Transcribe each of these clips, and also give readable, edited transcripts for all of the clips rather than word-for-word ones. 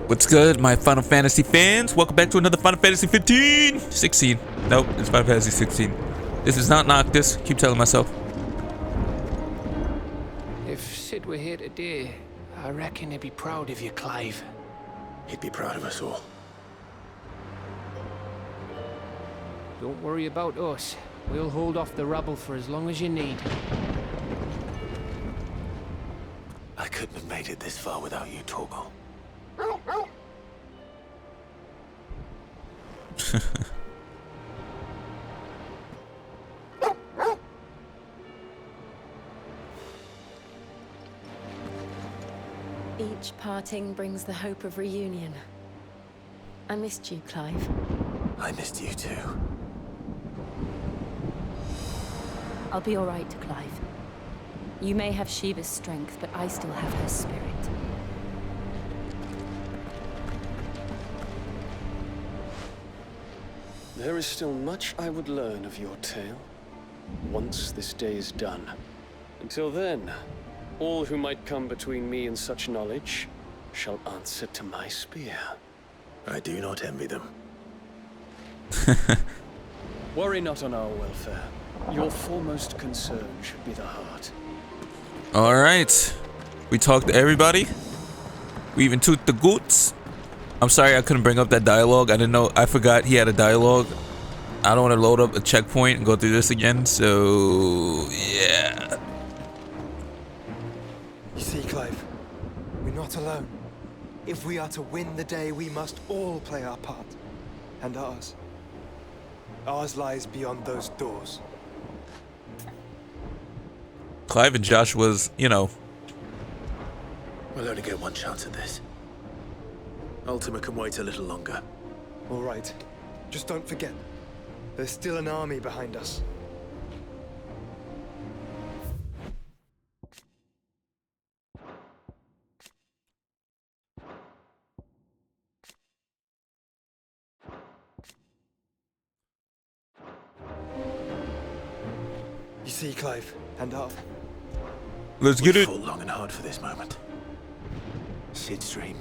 What's good, my Final Fantasy fans? Welcome back to another Final Fantasy 15! 16. Nope, it's Final Fantasy 16. This is not Noctis. Keep telling myself. If Sid were here today, I reckon he'd be proud of you, Clive. He'd be proud of us all. Don't worry about us. We'll hold off the rabble for as long as you need. I couldn't have made it this far without you, Torgal. Each parting brings the hope of reunion. I missed you, Clive. I missed you too. I'll be all right, Clive. You may have Shiva's strength, but I still have her spirit. There is still much I would learn of your tale, once this day is done. Until then, all who might come between me and such knowledge shall answer to my spear. I do not envy them. Worry not on our welfare. Your foremost concern should be the heart. Alright. We talked to everybody. We even took the goods. I'm sorry I couldn't bring up that dialogue. I didn't know. I forgot he had a dialogue. I don't want to load up a checkpoint and go through this again. So, yeah. You see, Clive, we're not alone. If we are to win the day, we must all play our part. And ours lies beyond those doors. Clive and Joshua's, you know. We'll only get one chance at this. Ultima can wait a little longer. All right. Just don't forget, there's still an army behind us. You see, Clive, and up. Let's get it. We fought long and hard for this moment. Sid's dream,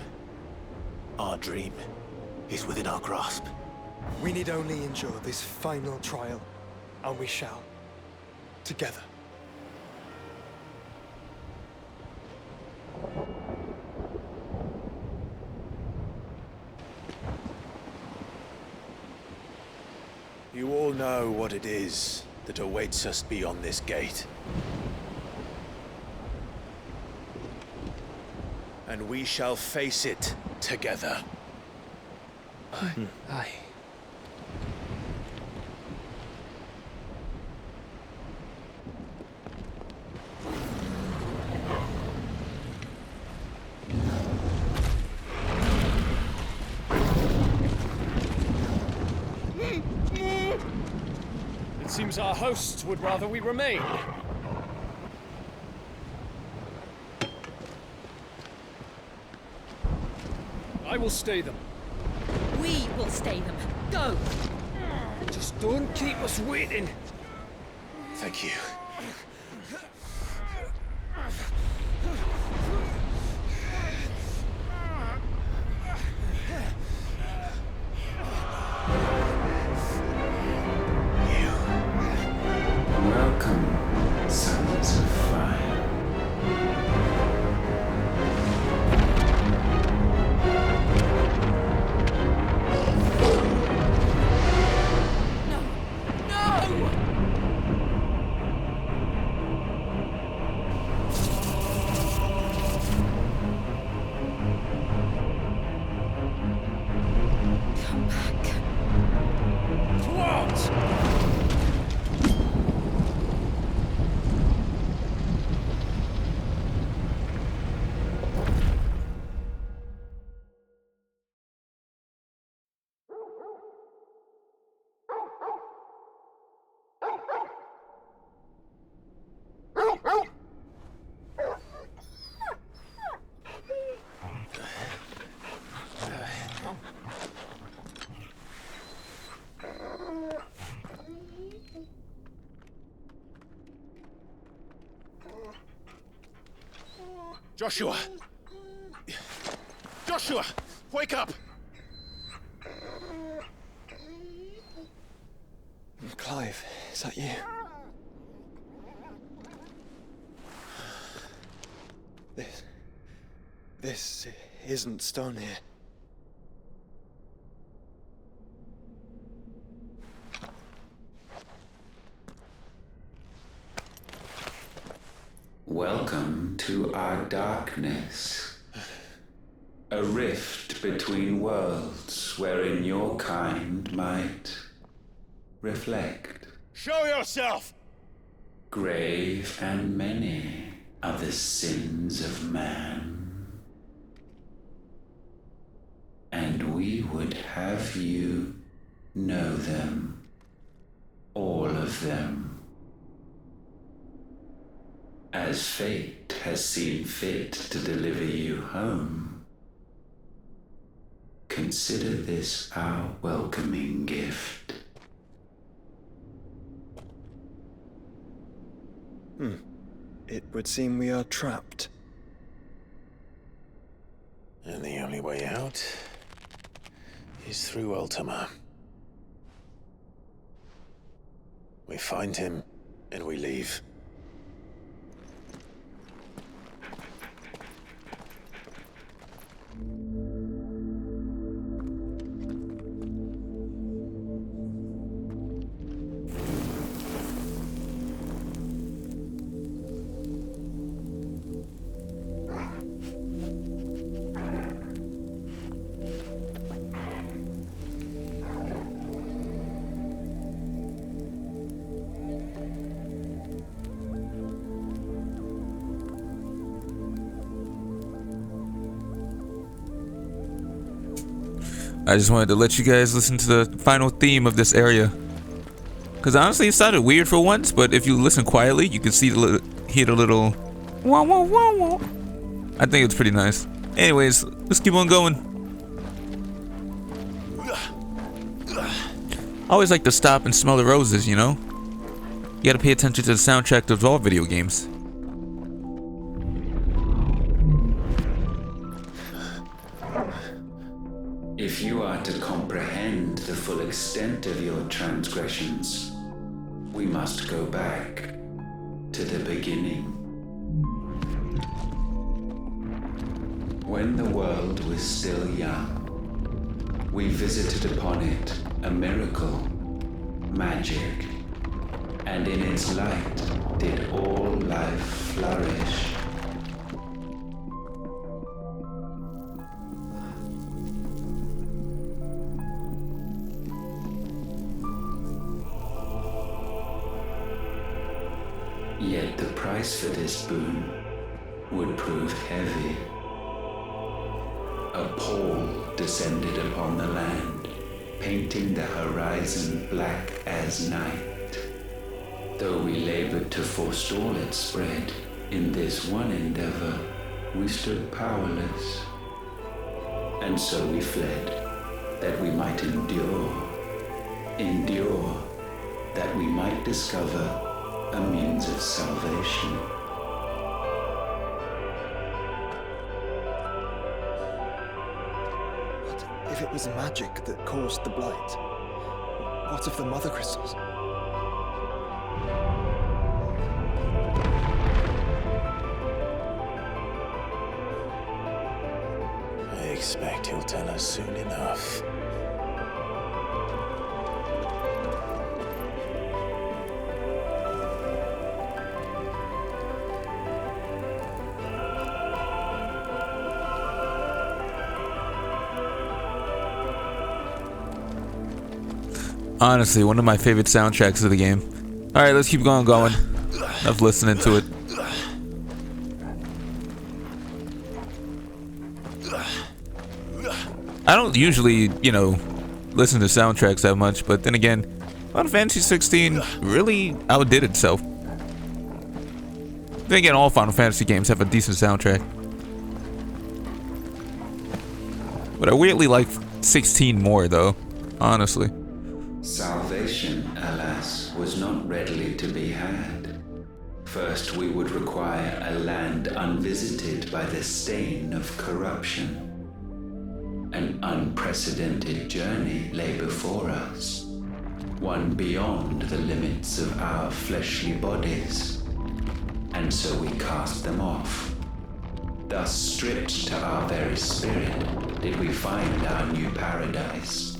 our dream, is within our grasp. We need only endure this final trial, and we shall. Together. You all know what it is that awaits us beyond this gate. And we shall face it together. Aye. It seems our hosts would rather we remain. I will stay them. We will stay them. Go! Just don't keep us waiting. Thank you. Welcome, sons of fire. Come back. What? Joshua! Joshua! Wake up! Clive, is that you? This isn't stone here. Welcome to our darkness. A rift between worlds wherein your kind might reflect. Show yourself! Grave and many are the sins of man. And we would have you know them. All of them. As fate has seen fit to deliver you home, consider this our welcoming gift. It would seem we are trapped. And the only way out is through Ultima. We find him, and we leave. I just wanted to let you guys listen to the final theme of this area. Because honestly, it sounded weird for once, but if you listen quietly, you can see hear the little wah wah wah wah. I think it's pretty nice. Anyways, let's keep on going. I always like to stop and smell the roses, you know? You gotta pay attention to the soundtrack of all video games. If you are to comprehend the full extent of your transgressions, we must go back to the beginning. When the world was still young, we visited upon it a miracle, magic, and in its light did all life flourish. Yet the price for this boon would prove heavy. A pall descended upon the land, painting the horizon black as night. Though we labored to forestall its spread, in this one endeavor, we stood powerless. And so we fled, that we might endure, that we might discover a means of salvation. What if it was magic that caused the blight? What of the Mothercrystals? I expect he'll tell us soon enough. Honestly, one of my favorite soundtracks of the game. Alright, let's keep going. Enough listening to it. I don't usually, you know, listen to soundtracks that much, but then again, Final Fantasy XVI really outdid itself. Then again, all Final Fantasy games have a decent soundtrack. But I weirdly like 16 more, though, honestly. Salvation, alas, was not readily to be had. First, we would require a land unvisited by the stain of corruption. An unprecedented journey lay before us, one beyond the limits of our fleshly bodies, and so we cast them off. Thus, stripped to our very spirit, did we find our new paradise.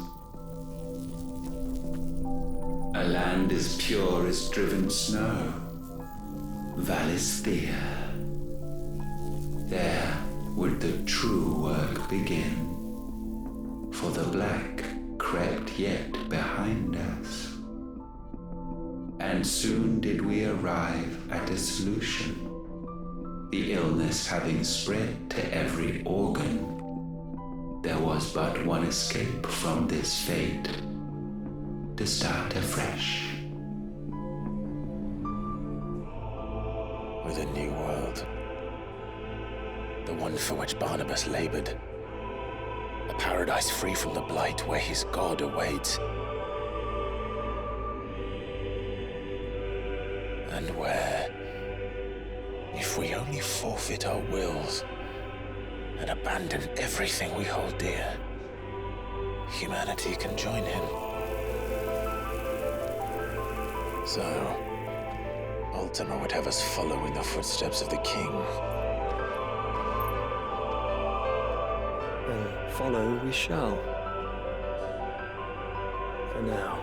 A land as pure as driven snow, Valisthea. There would the true work begin, for the black crept yet behind us. And soon did we arrive at a solution, the illness having spread to every organ. There was but one escape from this fate, to start afresh. With a new world. The one for which Barnabas labored. A paradise free from the Blight where his God awaits. And where, if we only forfeit our wills and abandon everything we hold dear, humanity can join him. So, Ultima would have us follow in the footsteps of the king. And follow we shall. For now.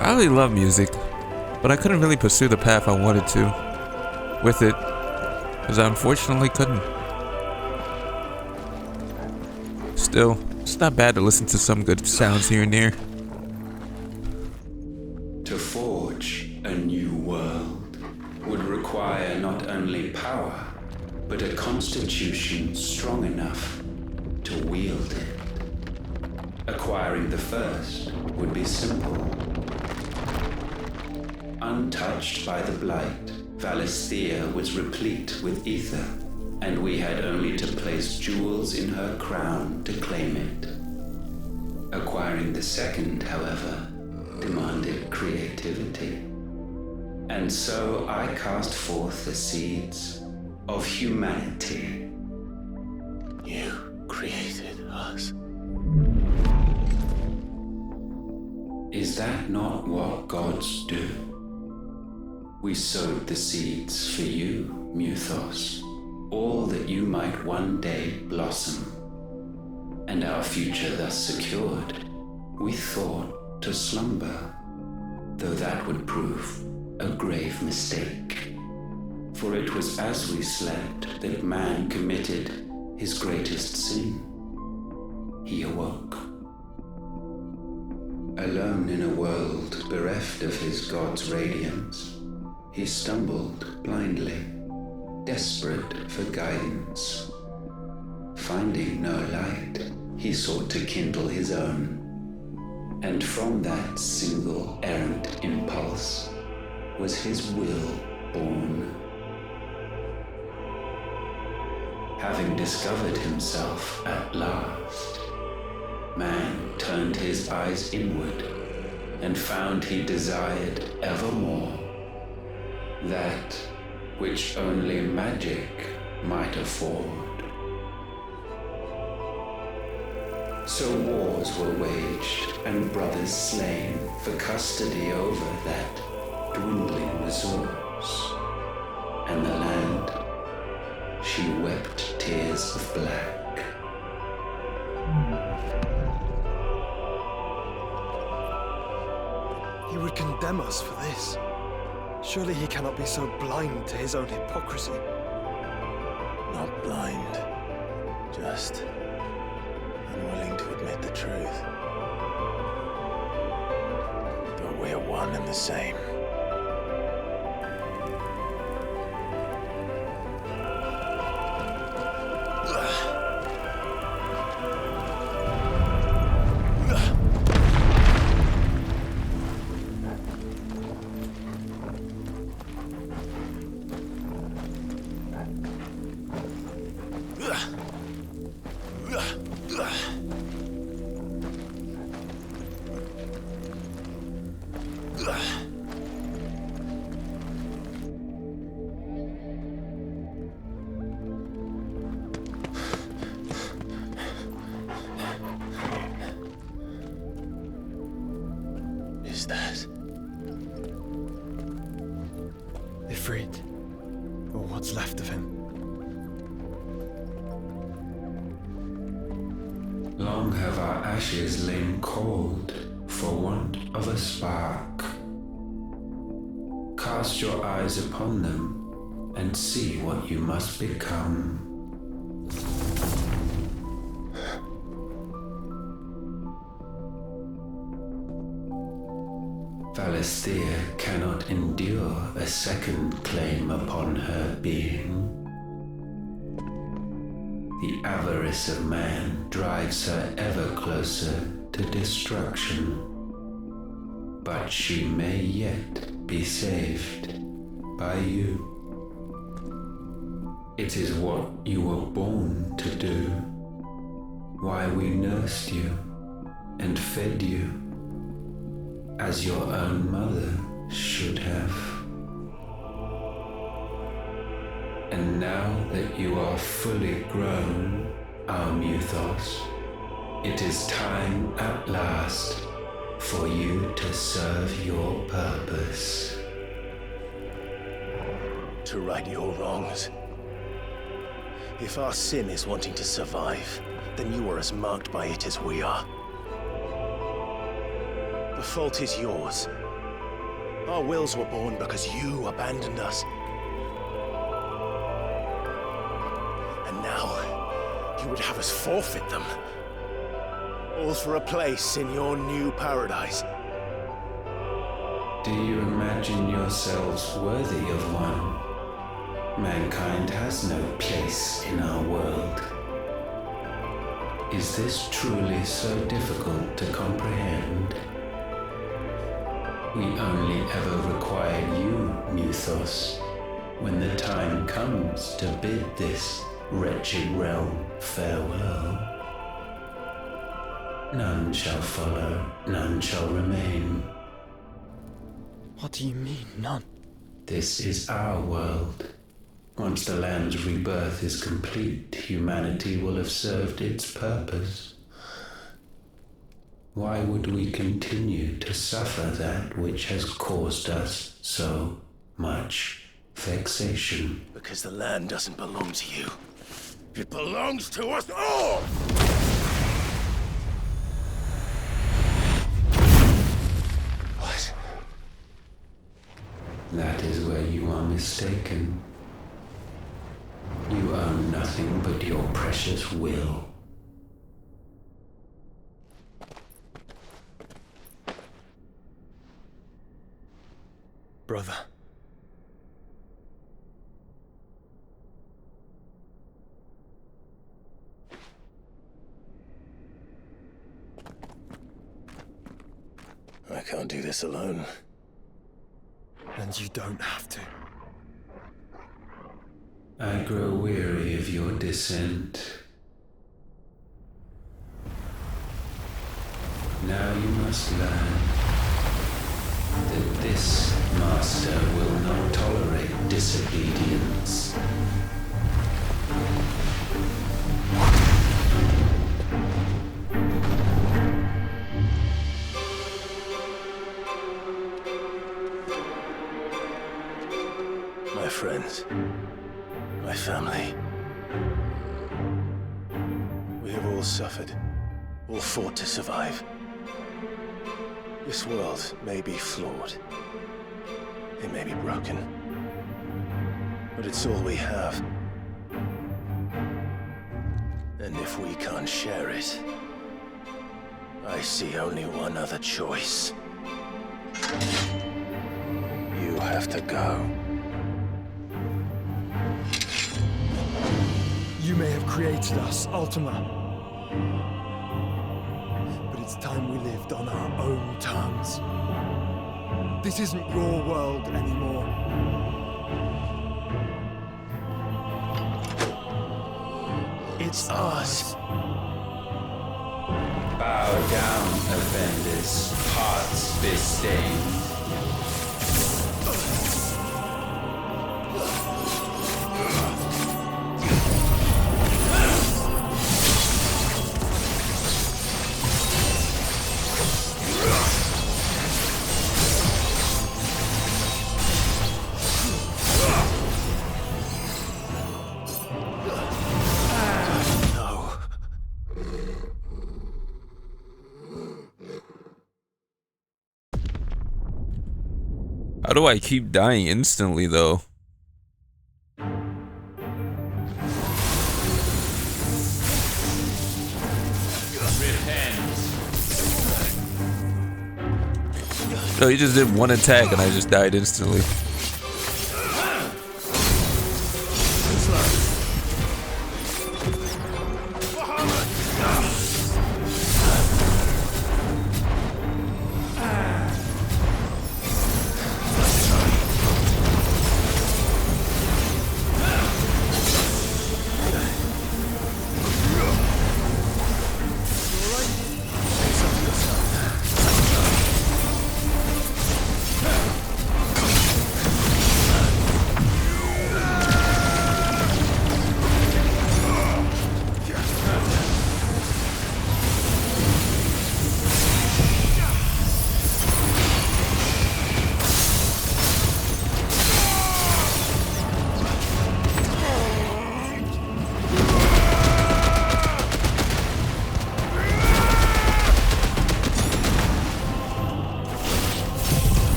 I really love music, but I couldn't really pursue the path I wanted to with it, because I unfortunately couldn't. Still, it's not bad to listen to some good sounds here and there. To forge a new world would require not only power, but a constitution strong enough to wield it. Acquiring the first would be simple. Untouched by the Blight, Valisthea was replete with ether, and we had only to place jewels in her crown to claim it. Acquiring the second, however, demanded creativity. And so I cast forth the seeds of humanity. You created us. Is that not what gods do? We sowed the seeds for you, Muthos, all that you might one day blossom. And our future thus secured, we thought to slumber, though that would prove a grave mistake. For it was as we slept that man committed his greatest sin. He awoke. Alone in a world bereft of his God's radiance, he stumbled blindly, desperate for guidance. Finding no light, he sought to kindle his own. And from that single errant impulse was his will born. Having discovered himself at last, man turned his eyes inward and found he desired evermore that which only magic might afford. So wars were waged and brothers slain for custody over that dwindling resource, and the land, she wept tears of black. He would condemn us for this. Surely he cannot be so blind to his own hypocrisy. Not blind, just unwilling to admit the truth. Though we're one and the same. Siegfried, or what's left of him. Long have our ashes lain cold for want of a spark. Cast your eyes upon them and see what you must become. Valisthea cannot endure a second claim upon her being. The avarice of man drives her ever closer to destruction. But she may yet be saved by you. It is what you were born to do, why we nursed you and fed you, as your own mother should have. And now that you are fully grown, our Mythos, it is time at last for you to serve your purpose. To right your wrongs. If our sin is wanting to survive, then you are as marked by it as we are. The fault is yours. Our wills were born because you abandoned us. And now, you would have us forfeit them. All for a place in your new paradise. Do you imagine yourselves worthy of one? Mankind has no place in our world. Is this truly so difficult to comprehend? We only ever require you, Mythos, when the time comes to bid this wretched realm farewell. None shall follow, none shall remain. What do you mean, none? This is our world. Once the land's rebirth is complete, humanity will have served its purpose. Why would we continue to suffer that which has caused us so much vexation? Because the land doesn't belong to you. It belongs to us all! What? That is where you are mistaken. You own nothing but your precious will. Brother. I can't do this alone. And you don't have to. I grow weary of your dissent. Now you must learn that this master will not tolerate disobedience. My friends, my family. We have all suffered, all fought to survive. This world may be flawed. It may be broken. But it's all we have. And if we can't share it, I see only one other choice. You have to go. You may have created us, Ultima. But it's time we lived on our own terms. This isn't your world anymore. It's ours. Bow down, offenders, hearts disdain. How do I keep dying instantly though? No, he just did one attack and I just died instantly.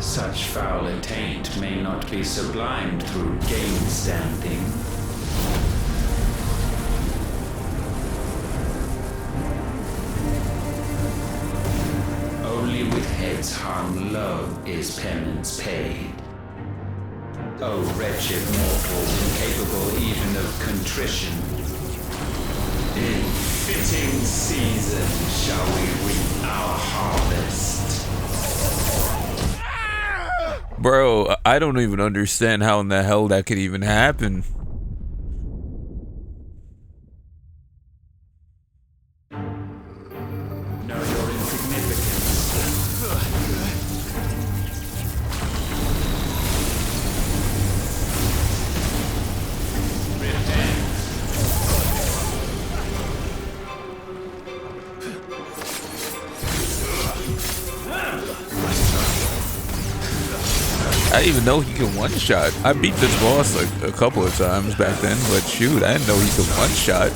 Such foul attaint may not be sublimed through game standing. Only with heads hung low is penance paid. O wretched mortal, incapable even of contrition. In fitting season shall we reap our harvest. Bro, I don't even understand how in the hell that could even happen. Know your insignificance. I didn't even know he could one-shot. I beat this boss like a couple of times back then, but shoot, I didn't know he could one-shot.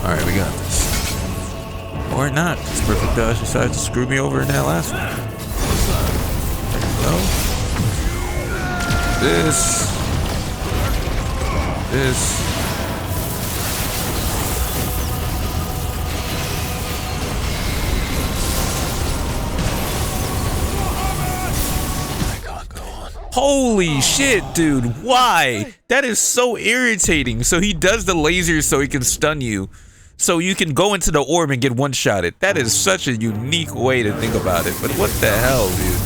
Alright, we got this. Or not, because Perfect Dodge decided to screw me over in that last one. No. This. Holy shit, dude. Why? That is so irritating. So he does the lasers so he can stun you. So you can go into the orb and get one-shotted. That is such a unique way to think about it. But what the hell, dude?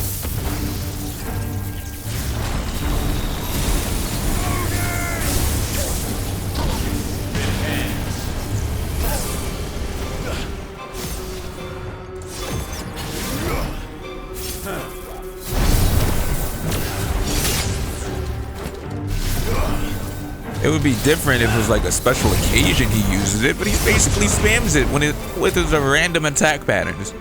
It would be different if it was like a special occasion he uses it, but he basically spams it when it with his random attack patterns.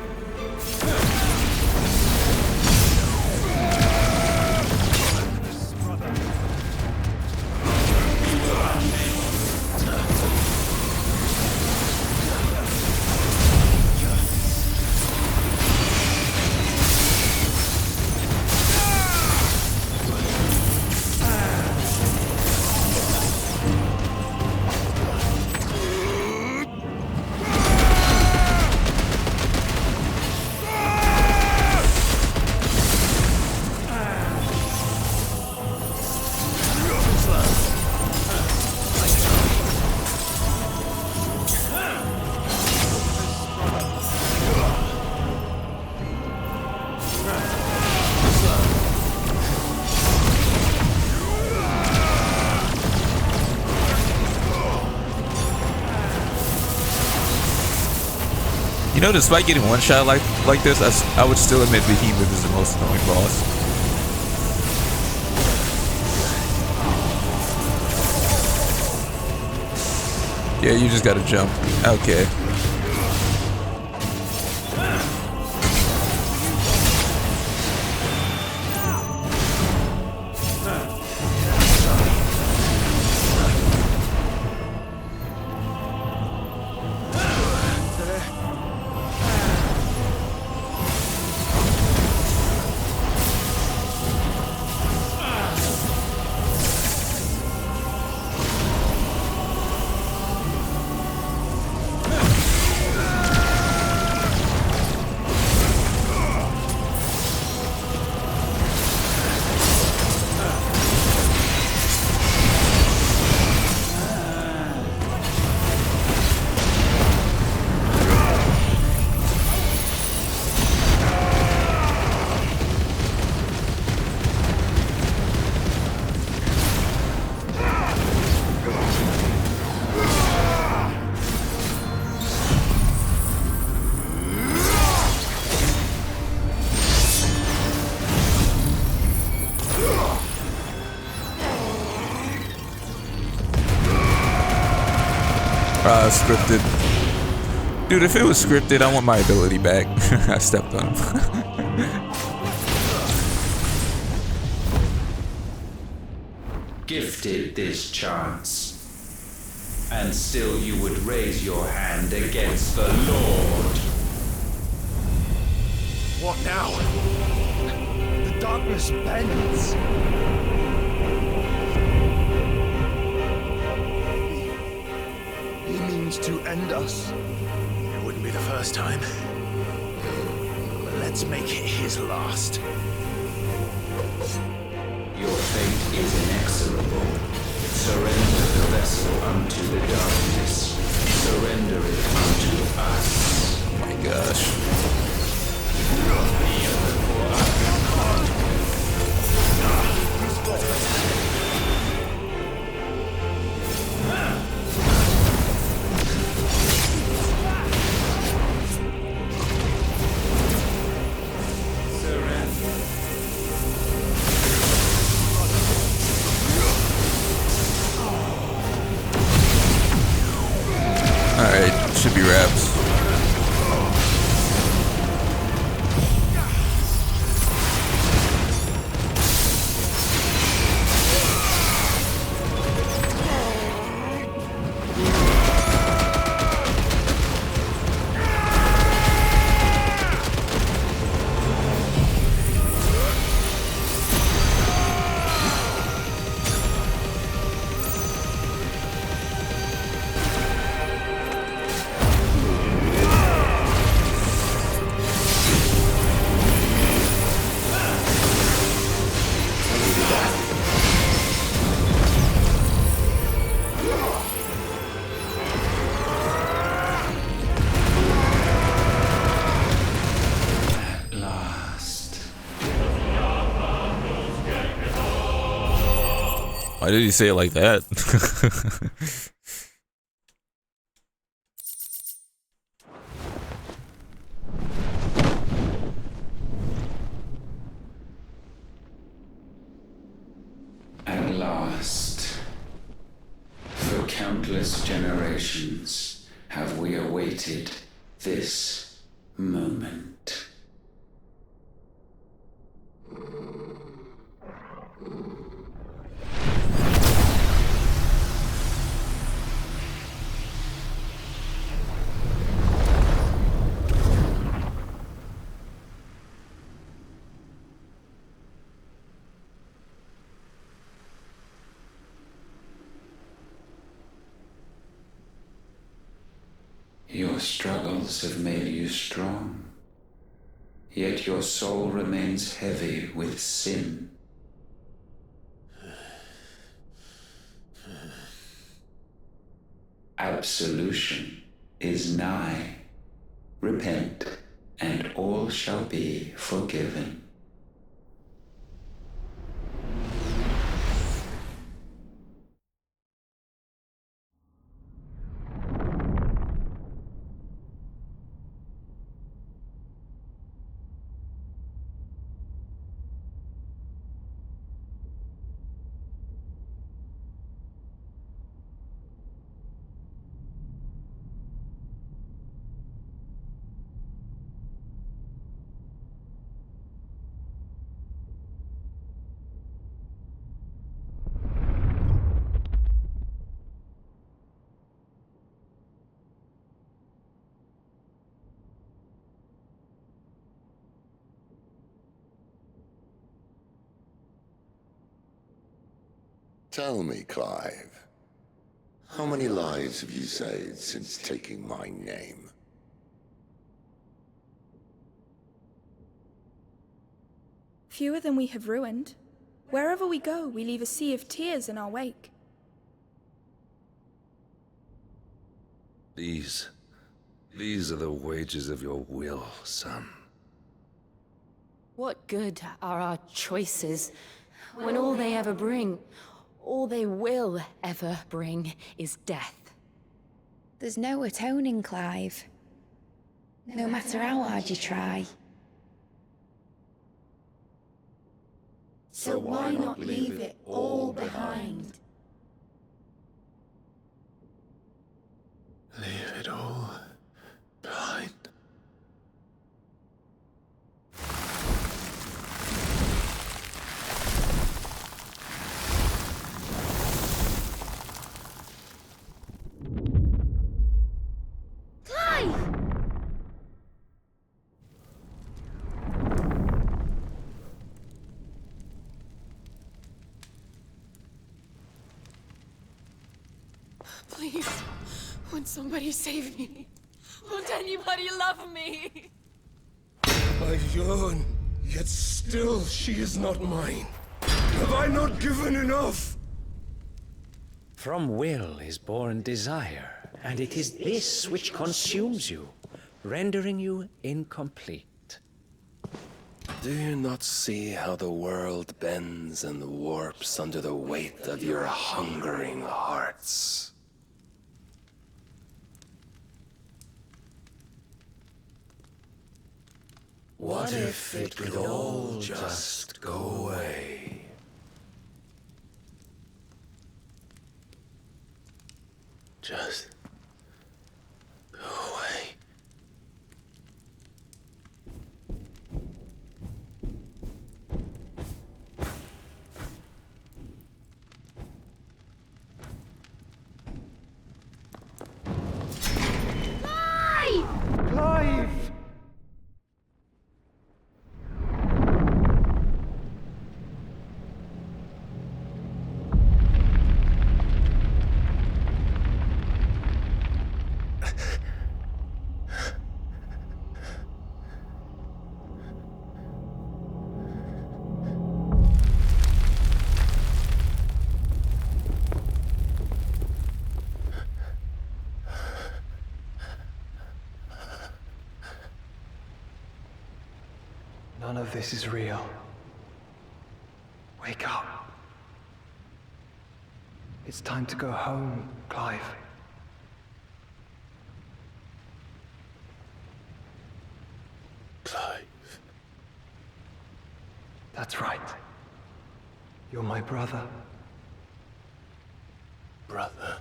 You know, despite getting one shot like this, I would still admit Behemoth is the most annoying boss. Yeah, you just gotta jump. Okay. Scripted. Dude, if it was scripted, I want my ability back. I stepped on him. Gifted this chance, and still you would raise your hand against the Lord. What now? The darkness bends. He means to end us. It wouldn't be the first time. But let's make it his last. Your fate is inexorable. Surrender the vessel unto the darkness. Surrender it unto us. Oh my gosh. Alright, should be wraps. Why did he say it like that? At last. Countless generations have we awaited this moment. Your struggles have made you strong, yet your soul remains heavy with sin. Absolution is nigh. Repent, and all shall be forgiven. Tell me, Clive, how many lives have you saved since taking my name? Fewer than we have ruined. Wherever we go, we leave a sea of tears in our wake. These are the wages of your will, son. What good are our choices when all they ever bring, all they will ever bring, is death? There's no atoning, Clive. No matter how hard you try. So why not leave it all behind? Leave it all behind. Please, won't somebody save me? Won't anybody love me? I yearn, yet still she is not mine. Have I not given enough? From will is born desire, and it is this which consumes you, rendering you incomplete. Do you not see how the world bends and warps under the weight of your hungering hearts? What if it could all just go away? Just go away. Clive! None of this is real. Wake up. It's time to go home, Clive. Clive. That's right. You're my brother. Brother.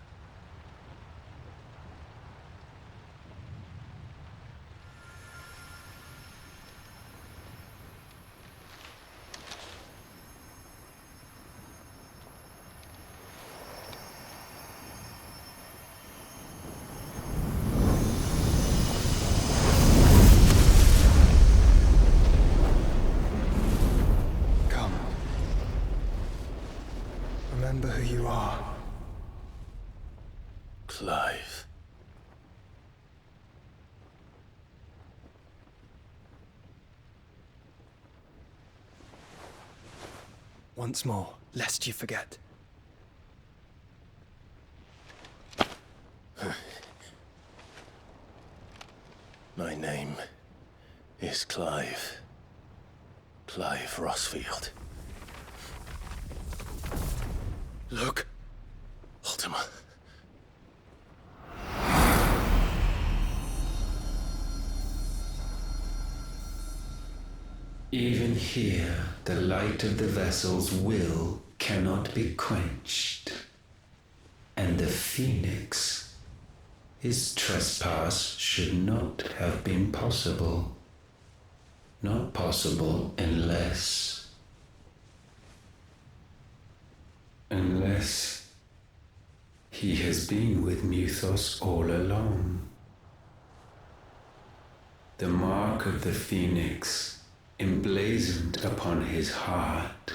once more, lest you forget. My name is Clive. Clive Rosfield. Look, Ultima. Even here, the light of the vessel's will cannot be quenched. And the Phoenix, his trespass should not have been possible. Not possible unless he has been with Mythos all along. The mark of the Phoenix, emblazoned upon his heart,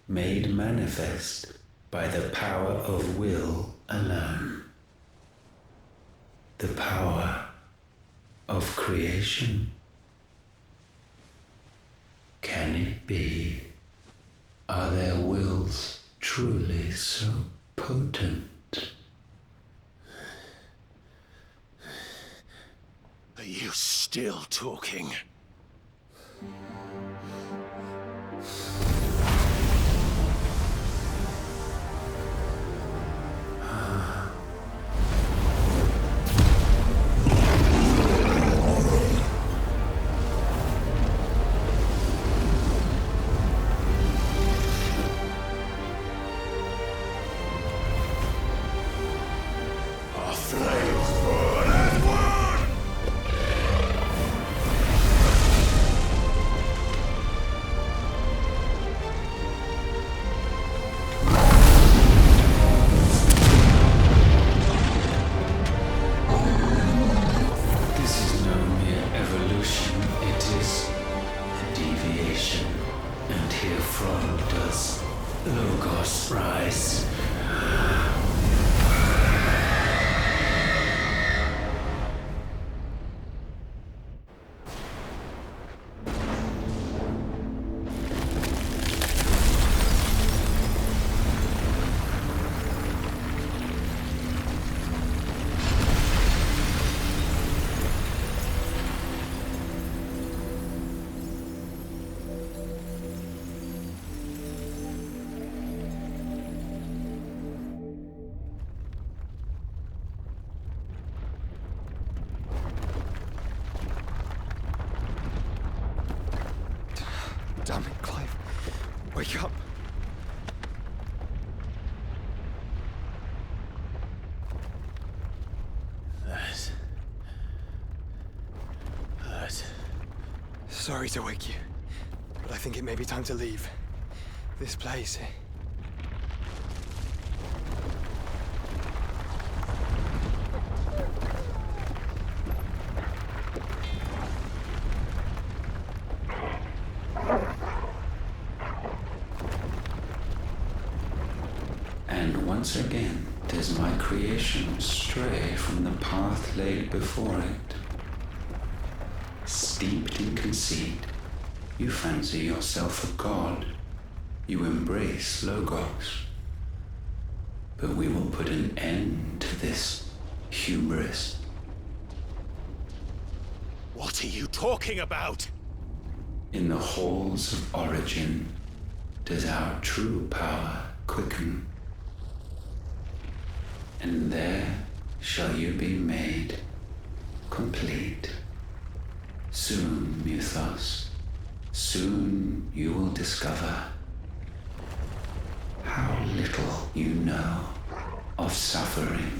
made manifest by the power of will alone. The power of creation. Can it be? Are their wills truly so potent? Are you still talking? Damn it, Clive. Wake up. That. Sorry to wake you, but I think it may be time to leave. This place. And once again does my creation stray from the path laid before it. Steeped in conceit, you fancy yourself a god. You embrace Logos. But we will put an end to this hubris. What are you talking about? In the halls of origin does our true power quicken. And there shall you be made complete. Soon, Mythos, soon you will discover how little you know of suffering.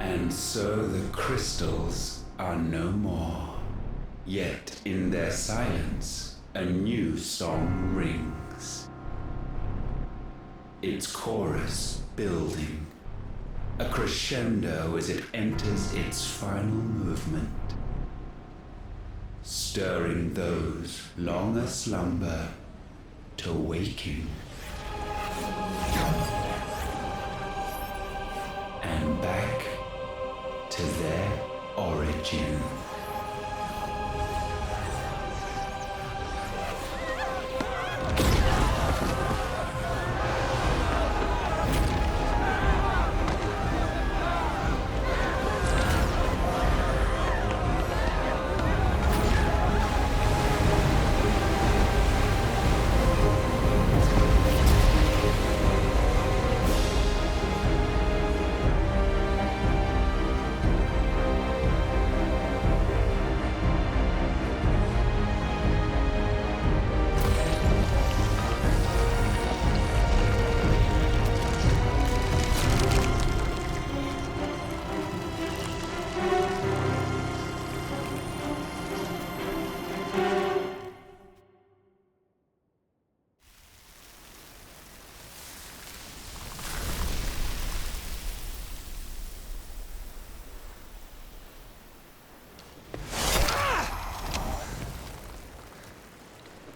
And so the crystals are no more. Yet in their silence, a new song rings. Its chorus building, a crescendo as it enters its final movement, stirring those long aslumber to waking, and back to their origin.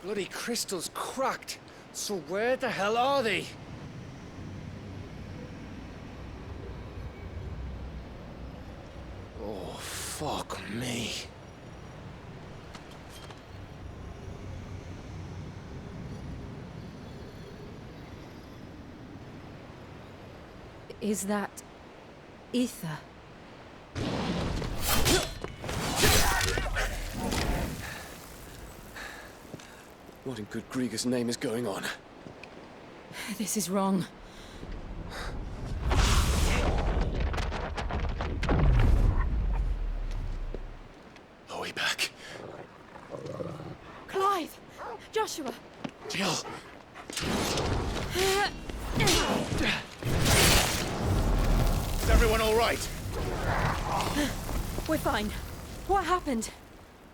Bloody crystal's cracked. So where the hell are they? Oh, fuck me. Is that ether? What in good Grieger's name is going on? This is wrong. Are we back? Clive! Joshua! Jill! Is everyone all right? We're fine. What happened?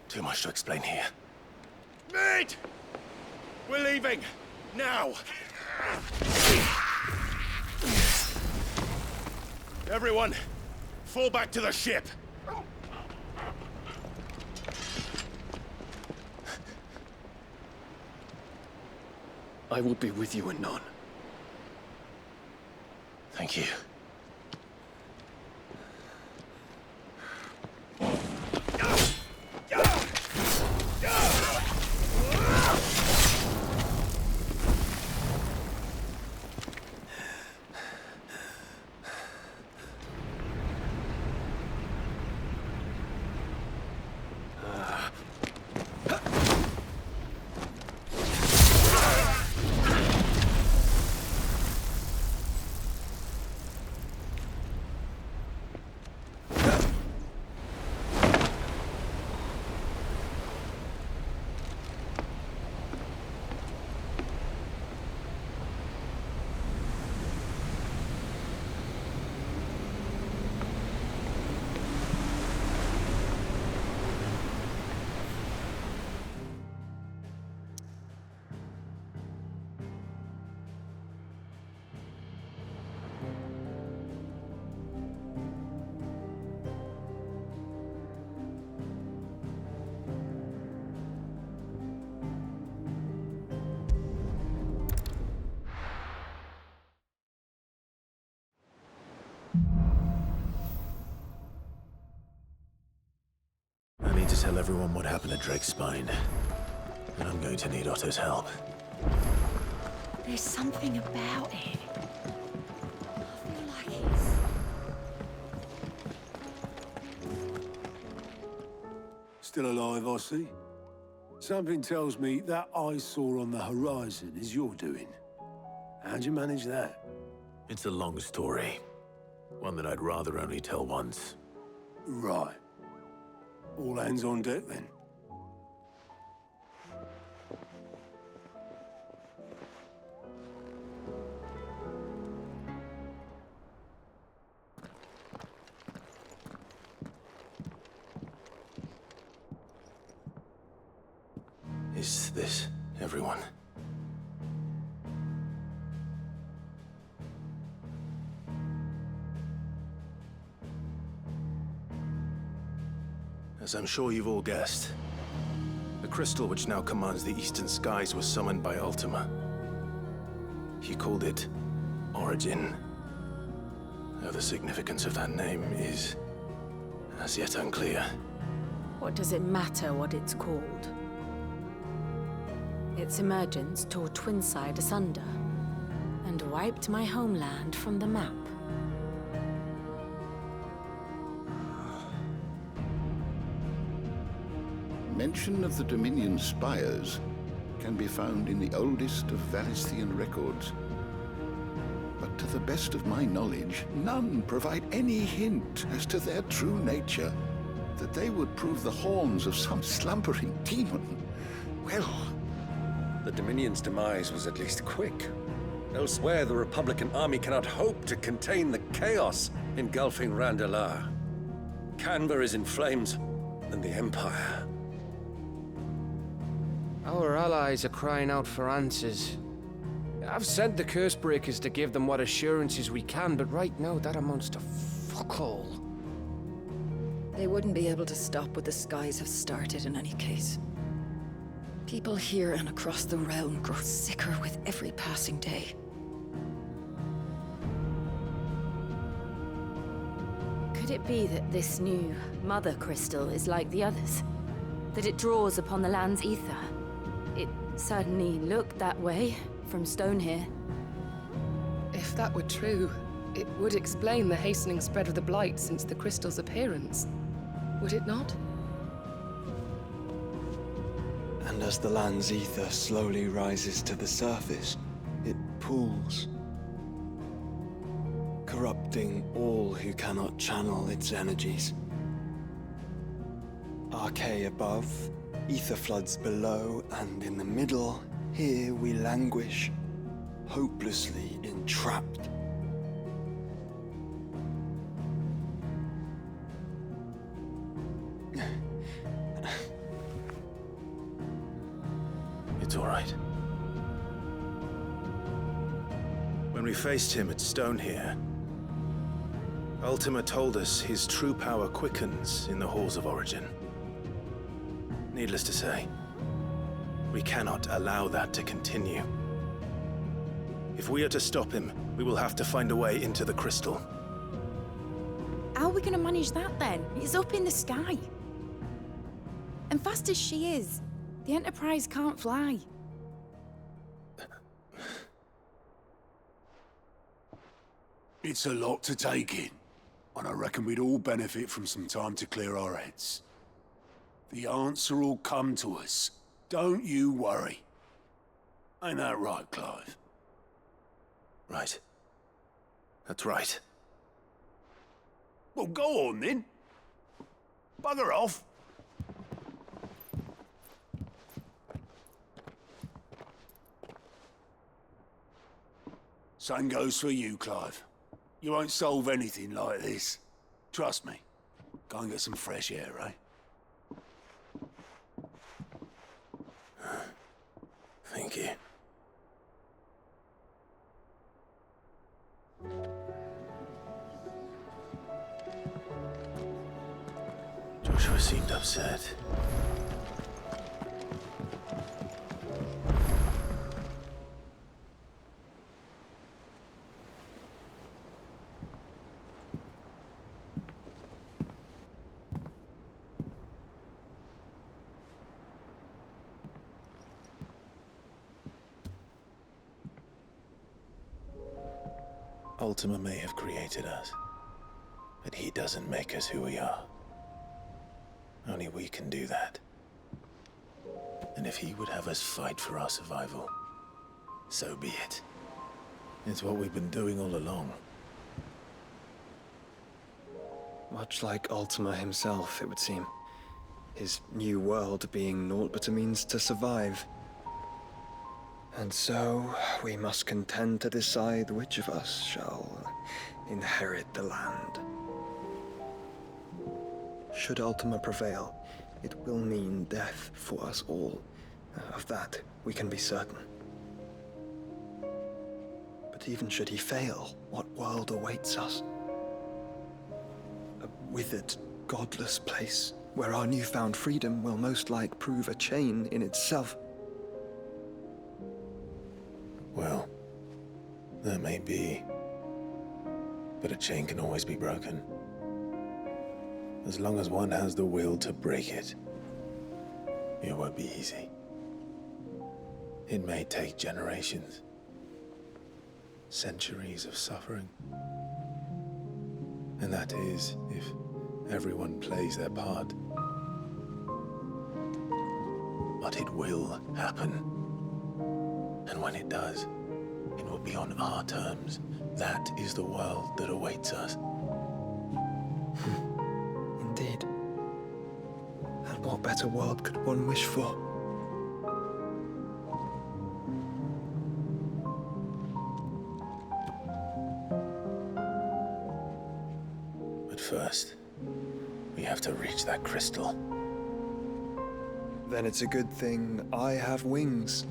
Too much to explain here. Mate! We're leaving! Now! Everyone, fall back to the ship! I will be with you anon. Thank you. I need to tell everyone what happened at Drake's Spine. And I'm going to need Otto's help. There's something about it. I feel like it's... Still alive, I see. Something tells me that eyesore on the horizon is your doing. How'd you manage that? It's a long story. One that I'd rather only tell once. Right. All hands on deck, then. Is this everyone? As I'm sure you've all guessed, the crystal which now commands the eastern skies was summoned by Ultima. He called it Origin. Though the significance of that name is as yet unclear. What does it matter what it's called? Its emergence tore Twinside asunder and wiped my homeland from the map. Mention of the Dominion spires can be found in the oldest of Valisthean records. But to the best of my knowledge, none provide any hint as to their true nature. That they would prove the horns of some slumbering demon. Well... The Dominion's demise was at least quick. Elsewhere, the Republican army cannot hope to contain the chaos engulfing Randalar. Canberra is in flames, and the Empire. Our allies are crying out for answers. I've sent the Cursebreakers to give them what assurances we can, but right now that amounts to fuck all. They wouldn't be able to stop what the skies have started in any case. People here and across the realm grow sicker with every passing day. Could it be that this new Mother Crystal is like the others? That it draws upon the land's ether? It certainly looked that way from stone here. If that were true, it would explain the hastening spread of the Blight since the crystal's appearance. Would it not? And as the land's ether slowly rises to the surface, it pools, corrupting all who cannot channel its energies. Archay above, ether floods below, and in the middle, here we languish, hopelessly entrapped. It's all right. When we faced him at Stone here, Ultima told us his true power quickens in the halls of Origin. Needless to say, we cannot allow that to continue. If we are to stop him, we will have to find a way into the crystal. How are we going to manage that then? It's up in the sky. And fast as she is, the Enterprise can't fly. It's a lot to take in, and I reckon we'd all benefit from some time to clear our heads. The answer will come to us. Don't you worry. Ain't that right, Clive? Right. That's right. Well, go on then. Bugger off. Same goes for you, Clive. You won't solve anything like this. Trust me. Go and get some fresh air, eh? Thank you. Joshua seemed upset. Ultima may have created us, but he doesn't make us who we are. Only we can do that. And if he would have us fight for our survival, so be it. It's what we've been doing all along. Much like Ultima himself, it would seem. His new world being naught but a means to survive. And so, we must contend to decide which of us shall inherit the land. Should Ultima prevail, it will mean death for us all. Of that, we can be certain. But even should he fail, what world awaits us? A withered, godless place where our newfound freedom will most like prove a chain in itself. Well, that may be. But a chain can always be broken. As long as one has the will to break it. It won't be easy. It may take generations. Centuries of suffering. And that is, if everyone plays their part. But it will happen. And when it does, it will be on our terms. That is the world that awaits us. Indeed. And what better world could one wish for? But first, we have to reach that crystal. Then it's a good thing I have wings.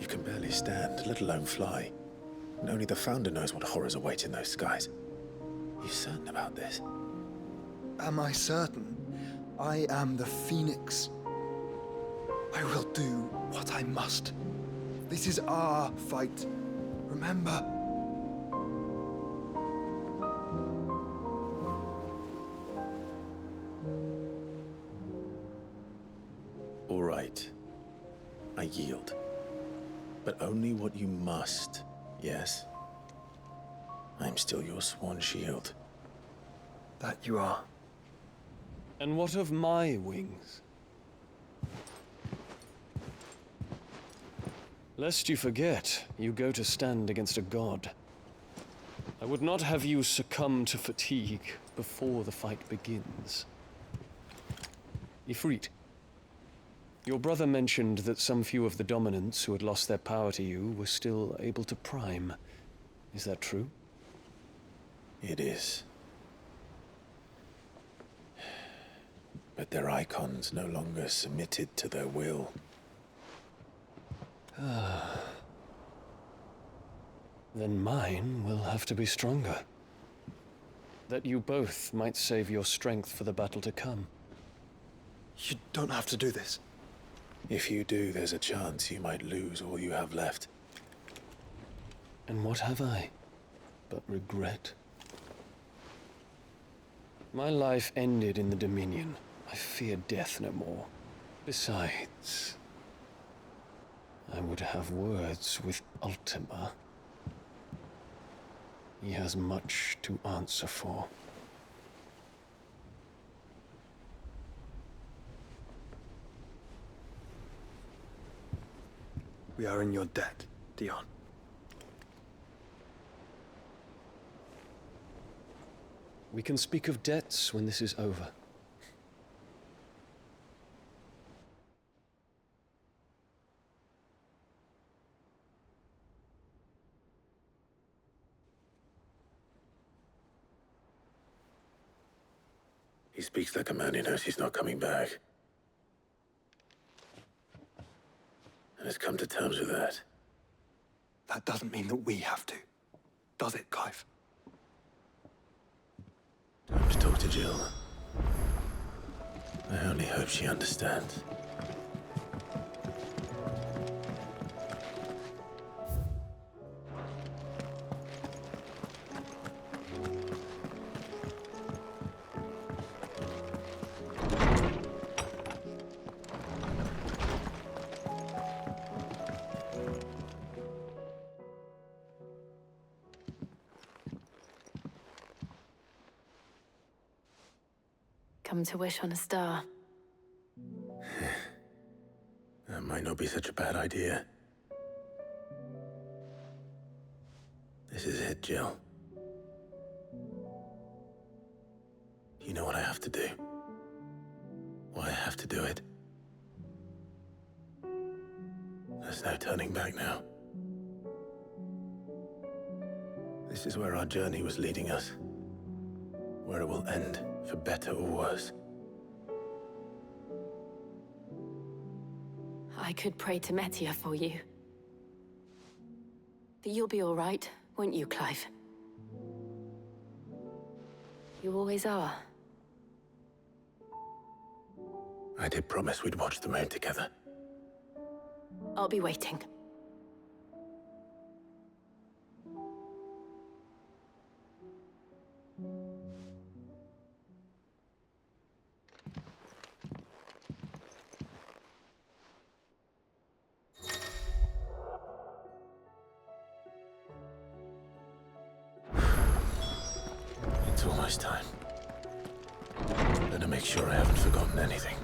You can barely stand, let alone fly. And only the Founder knows what horrors await in those skies. You certain about this? Am I certain? I am the Phoenix. I will do what I must. This is our fight. Remember? All right. I yield. But only what you must, yes? I'm still your sworn shield. That you are. And what of my wings? Lest you forget, you go to stand against a god. I would not have you succumb to fatigue before the fight begins. Ifrit, your brother mentioned that some few of the Dominants who had lost their power to you were still able to prime. Is that true? It is. But their Eikons no longer submitted to their will. Then mine will have to be stronger. That you both might save your strength for the battle to come. You don't have to do this. If you do, there's a chance you might lose all you have left. And what have I but regret? My life ended in the Dominion. I fear death no more. Besides, I would have words with Ultima. He has much to answer for. We are in your debt, Dion. We can speak of debts when this is over. He speaks like a man who knows he's not coming back. And has come to terms with that. That doesn't mean that we have to, does it, Clive? Time to talk to Jill. I only hope she understands. Come to wish on a star. That might not be such a bad idea. This is it, Jill. You know what I have to do. Why I have to do it. There's no turning back now. This is where our journey was leading us. Where it will end, for better or worse. I could pray to Metia for you. But you'll be all right, won't you, Clive? You always are. I did promise we'd watch the moon together. I'll be waiting. It's almost time. Better make sure I haven't forgotten anything.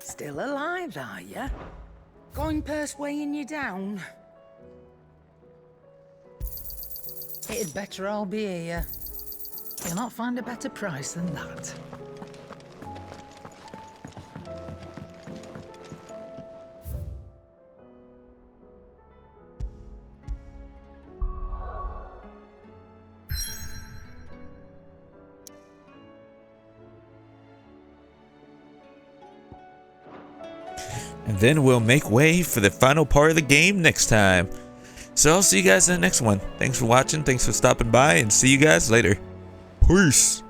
Still alive, are ya? Going purse weighing you down? It'd better all be here. You'll not find a better price than that. And then we'll make way for the final part of the game next time. So I'll see you guys in the next one. Thanks for watching, thanks for stopping by, and see you guys later. Peace.